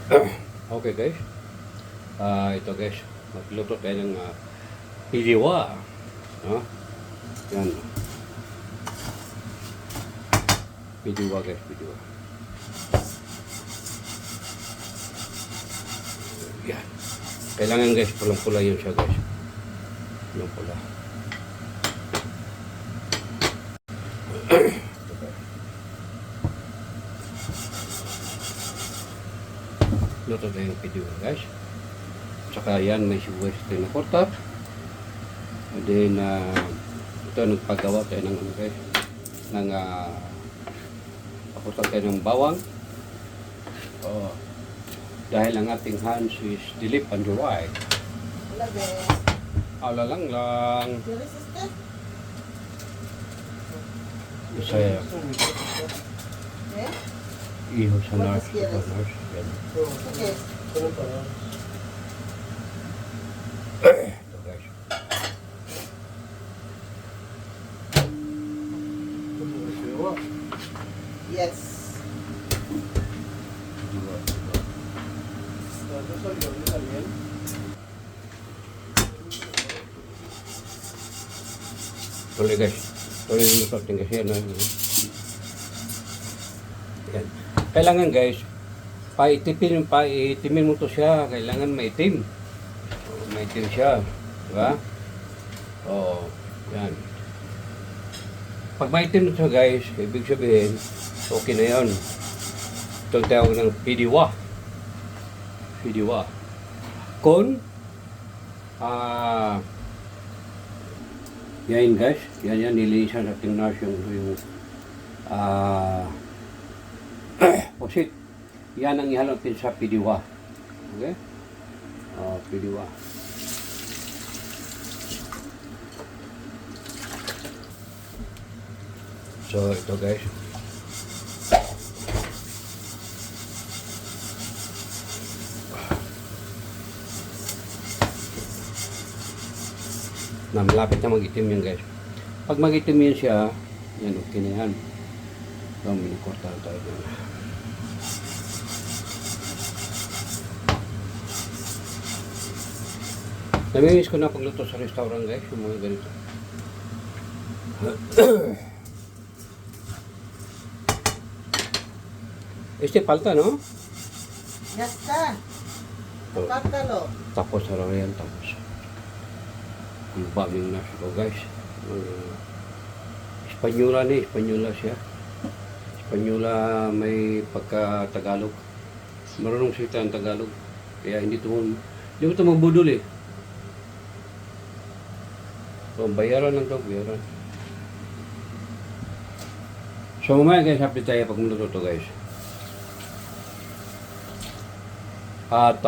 Okay guys. Ito guys. Magluto tayo ng piliwa. No? Yan. Piliwa guys. Piliwa. Yan. Kailangan guys. Pulang-pula yun siya guys. Pulang-pula. Luto tayo ng piliwa guys. Tsaka yan, may sibuyas tayo na korta. And then, ito, nagpagawa tayo ng ano guys, ng, pakutan tayo ng bawang. Dahil ang ating hands is dilip and dry. Ala lang. Saya. Iho sa nurse. Yan. Ito guys. Yes. Tuloy guys. Tuloy yung luto. Tingnan siya na. Yan. Kailangan guys, paitimin mo to siya. Kailangan maitim. Maitim siya. Diba? Oo. Yan. Pag maitim siya guys, ibig sabihin, okay na yun. Ito ang tawag ng pidiwa. Pidiwa. Kung, yan guys, yan nilinisan natin nurse yung pusit. Yan ang ihalo natin sa pidiwa. Okay? Pidiwa. So, ito guys. Malapit na mag-itim yan guys. Pag mag-itim yan siya, yan okay na yan. So, minikorta tayo dyan. Namimiss ko na pagluto sa restaurant guys, yung mga ganito. Este palta, no? Ya está. Apártalo. Tapos araw yan, tapos. Ang baming nasa ko guys. Espanyola siya. Espanyola may pagka-Tagalog. Marunong salita ang Tagalog. Kaya hindi mo ito magbudol eh. So, bayaran lang ito, bayaran. So, mamaya guys, update tayo pag muluto ito guys. At,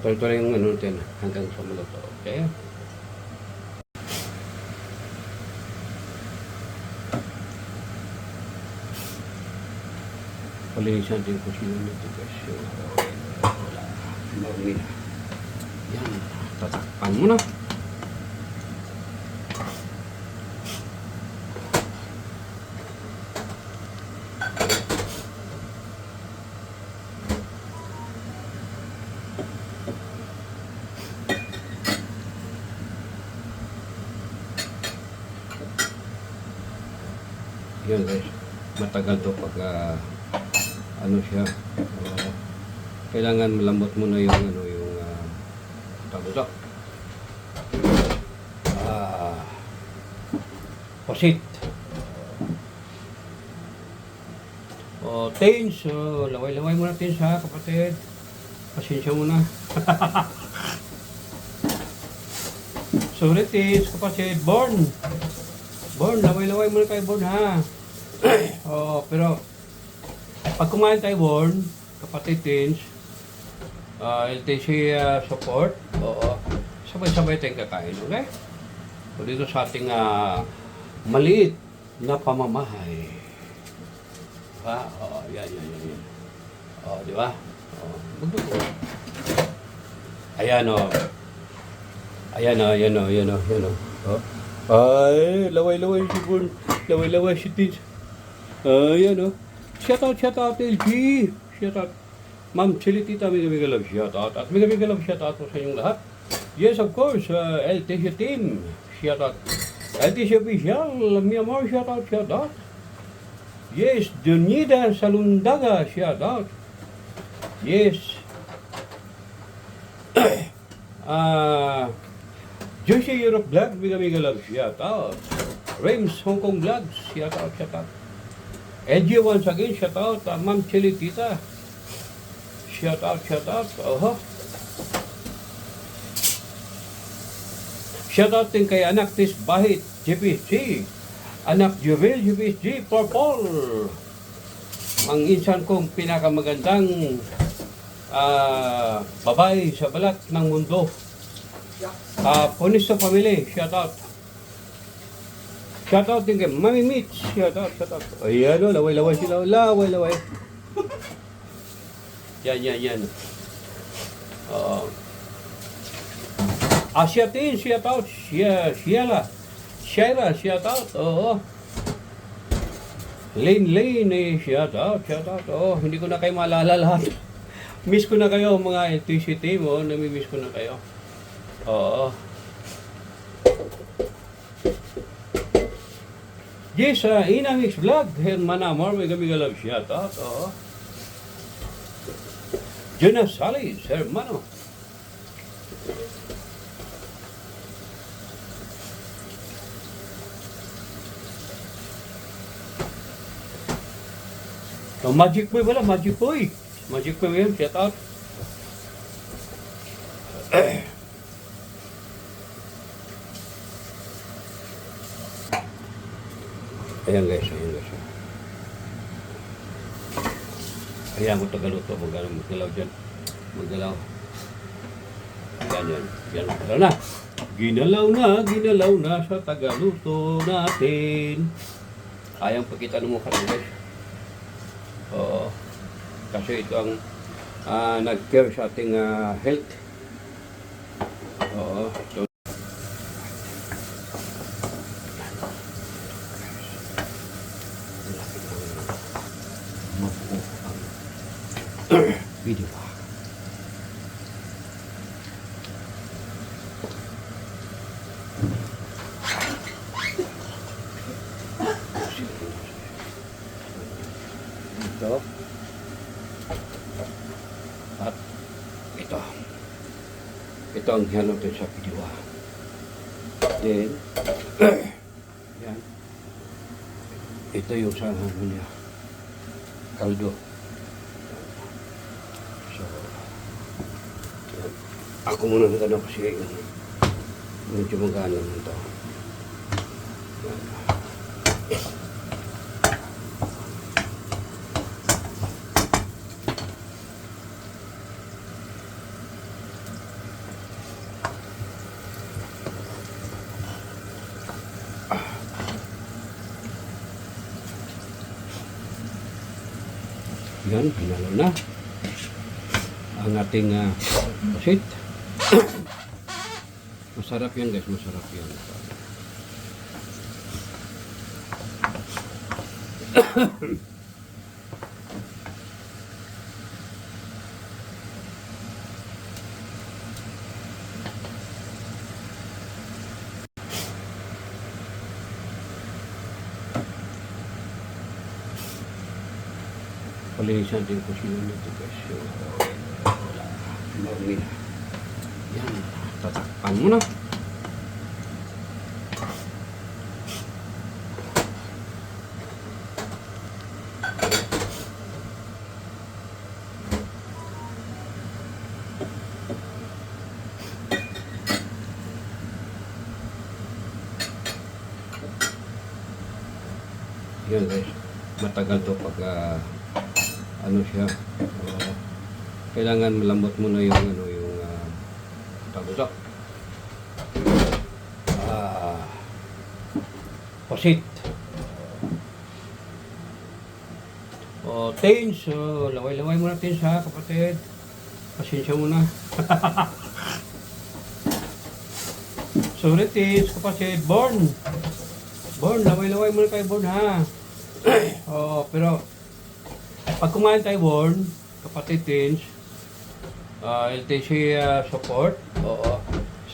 tuloy-tuloy yung ano natin hanggang sa muluto. Okay? Palinisan natin kung sino nito guys. Wala. Marami na. Yan. Tatakpan mo na. Yan guys. Matagal to pag ano siya, kailangan malambot muna yung ano yung tabuso. Posit. Tins, laway-laway muna tins ha kapatid. Pasensya muna. Sorry tins kapatid, Born, laway-laway muna tayo Born ha. Pero pag kumain tayo, Born, kapatid tins, LTC support, sabay-sabay tayong kakain, okay? So dito sa ating maliit na pamamahay. Diba? Yan. Di ba? Magdugo. Ayan o. Ay, laway-laway si Born. Laway-laway si tins. Ayan o. Shout out LG. Shout out. Ma'am Chilitita, mega love shout out. At mega love shout out po sa inyong lahat. Yes, of course, LTC team, shout out. LTC official, mi amor, shout out, shout out. Yes, Junida Salundaga, shout out. Yes. Juicy Europe Vlog, mega love, shout out. Rames Hong Kong Vlogs, shout out, shout out. NG once again, shout out. Ma'am Chilitita, shout out, shout out. Shout out din kay anak Tis Bahit, GPSG. Anak Jubil, GPSG, Purple. Ang insan kong pinakamagandang babae sa balat ng mundo. Punisto Family, shout out. Shout out din kay Mami Mitch, shout out, shout out. Ayan o, laway-laway sila, laway-laway. Yan. Asiatin, shout out. Shiela, shout out. Oo. Lane, shout out. Oo, hindi ko na kayo maalala lahat. Miss ko na kayo mga LTC team, nami-miss ko na kayo. Oo. Yes, Inamix Vlog, Herman Amor, mega love shout out. Oo. Jonas Salis, hermano. Magic Boy pala, Magic Boy. Magic Boy yun, shout out. Ayan guys. Ayan ko tagaluto, magalaw dyan. Magalaw. Yan. Ginalaw na sa tagaluto natin. Ayang pakita ng mukha guys. Oo. Kasi ito ang nag-care sa ating health. Oo. So, video pa. Ito. At ito. Ito ang hinanap sa video. Then, yan. Ito yung sa niya. Kaldo. So, yan. Ako muna nagano kasi medyo magana nito. Yan. Yan, pinalo na ang ating pusit. Masarap yan guys, masarap yan. Palinisan din ko sino nito guys. Wala. Marami na. Yan. Tatakpan mo na. Yan guys. Matagal to pag ano siya, kailangan malambot muna yung tagusak. Pusit. Tins, laway-laway muna tins ha, kapatid. Pasensya muna. Sorry tins, kapatid. Born, laway-laway muna kayo, Born ha. Pero pag kumain tayo, Born, kapatid teens, LTC support. Oo.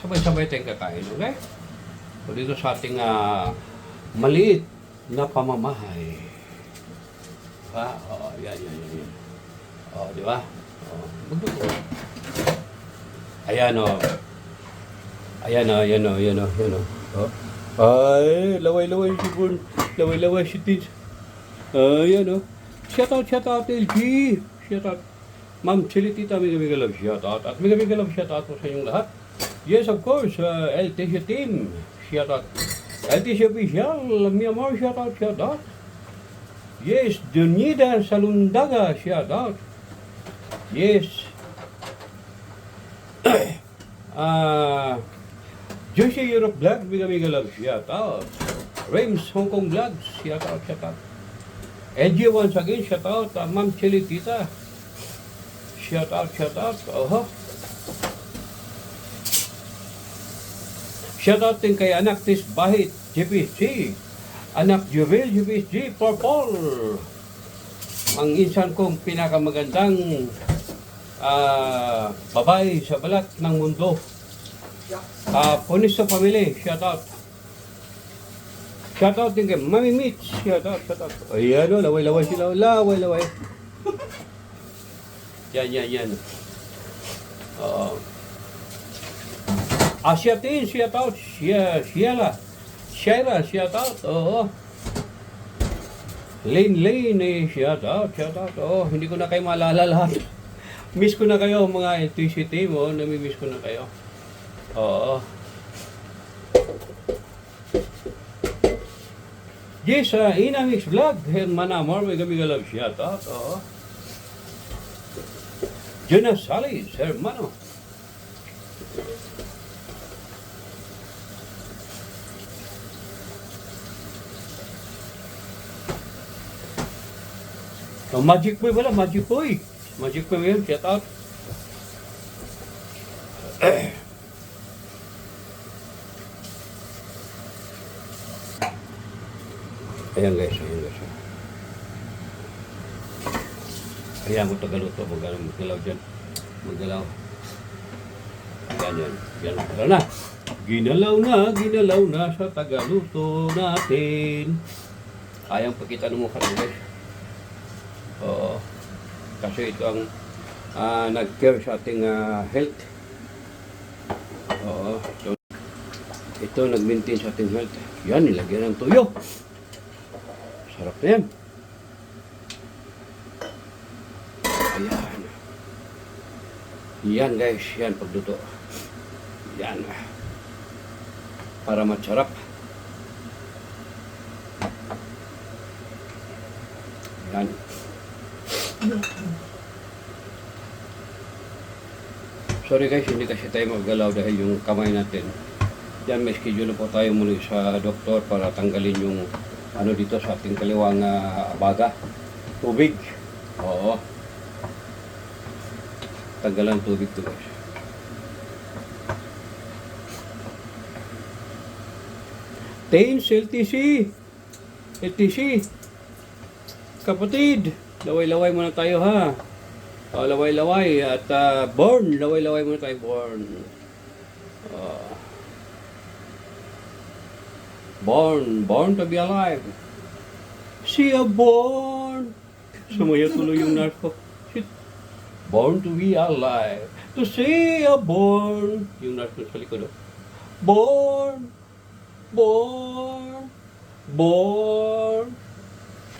Sabay-sabay tayong kakain, okay? So dito sa ating maliit na pamamahay. Oo, yan. Oo, di ba? Oo, magdugo. Ayan o. Ayan o. Oh. Ay, laway-laway si Bun. Laway-laway si Tins. Ayan o. Shout out, LG. Shout out. Ma'am, Chili Tita, mega love shout out. At mega love shout out po sa inyong lahat. Yes, of course, LTC team. Shout out. LTC official, mi amor, shout out. Yes, Dunida Salundaga, shout out. Yes. Josie Europe Vlog, mega love, shout out. Rames Hong Kong Vlogs, shout out. LG once again, shout out. Ma'am Chili Tita, shout out. Shout out din kay anak Tis Bahit, GPSG. Anak Jubil, GPSG, Purple. Ang insan kong pinakamagandang babae sa balat ng mundo. Punis sa family, shout out. Shout out din kay Mami Mitch, shout out. Ayan o, laway-laway sila, laway-laway. Yan. Oo. Asiatin, shout out. Shaira, shout out. Oo. Lane, shout out. Oo, hindi ko na kayo maalala lahat. Miss ko na kayo mga LTC team, nami-miss ko na kayo. Oo. Yes, Inamix Vlog, Hermana Amor, mega love shout out. Oo. Jonas Salis, hermano. Magic Boy wala, Magic Boy yun, shout out. Ayan guys. Ayan ko tagaluto, magalaw dyan. Yan. Ginalaw na sa tagaluto natin. Ayang pakita mo ka lang guys. Oo. Kasi ito ang nag-care sa ating health. Oo. So, ito nag-maintain sa ating health. Yan, nilagyan ng tuyo. Sarap na yan. Ayan. Yan guys, yan pagluto. Yan. Para masarap. Yan. Sorry guys, hindi kasi tayo maggalaw dahil yung kamay natin. Yan, may schedule po tayo muli sa doktor para tanggalin yung dito sa ating kaliwang baga. Tubig. Oo. Tanggalan tubig to guys. Tains, LTC. Kapatid, laway-laway muna tayo ha. Laway-laway at born, laway-laway muna tayo, born. Born to be alive. See a born. Sumaya tuloy yung nurse ko. Born to be alive. To see a born. Yung nurse ko sa likod. Born.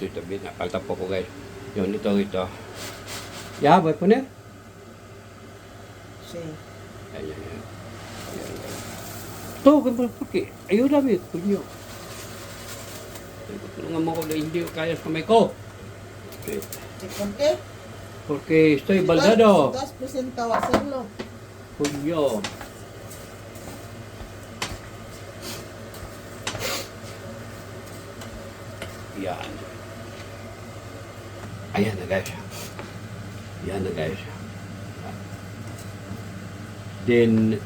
Ito, nakaltap po ko guys. Yun, ito. Ya, ba't po na? Ayan. Ito, ganun po. Ayaw namin. Kunyo. Tulungan mo ko na hindi kaya sa kamay ko. Porque estoy baldado. Estás presentado a hacerlo. Kunyo. Yan. Ayan na guys. Then,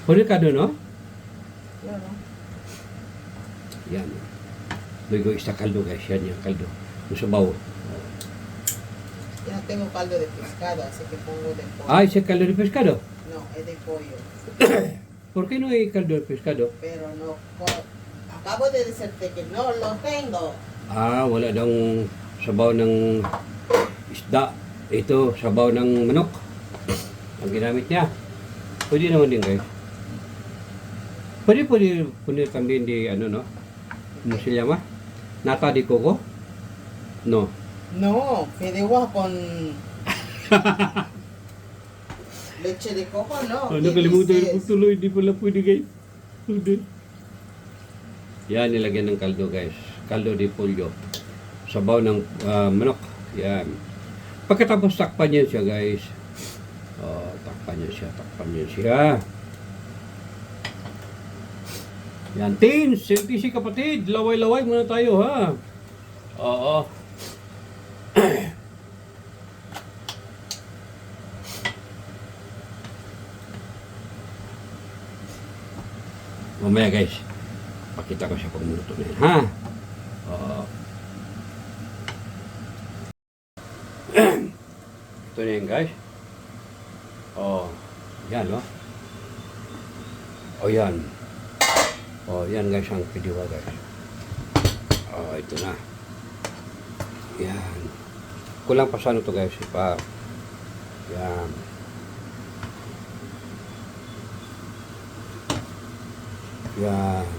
pwede ka doon, no? Yan. Lugo isa kaldo guys. Yan yung kaldo. Yung sabaw. Ya no tengo caldo de pescado, así que pongo de pollo. Ah, ese caldo de pescado. No, es de pollo. ¿Por qué no hay caldo de pescado? Pero no, acabo de decirte que no lo tengo. Ah, wala daw sabaw ng isda. Ito, sabaw ng manok. Ang ginamit niya. Pwede naman din, guys. Pwede también di, ano, no? ¿Cómo se llama? Nata de coco? No. No, fideuá con leche de coco, no. Nakalimutan Dices, ko tuloy. Di pala pwede, guys. Pwede. Yan, nilagyan ng kaldo, guys. Kaldo de pollo. Sabaw ng manok. Yan. Pagkatapos takpan niya siya, guys. Oh, takpan niya siya. Yan, teens, LTC kapatid. Laway-laway muna tayo, ha? Oo. Mamaya, guys. Pakita ko siya kung minuto na yan, ha? Oo. Ito na yan, guys. Oh, yan, no? Oh, yan. Oh, yan, guys, ang pidiwa, guys. Oh, ito na. Yan. Kulang pa sa ano to, guys. Pa. Yan. Yan.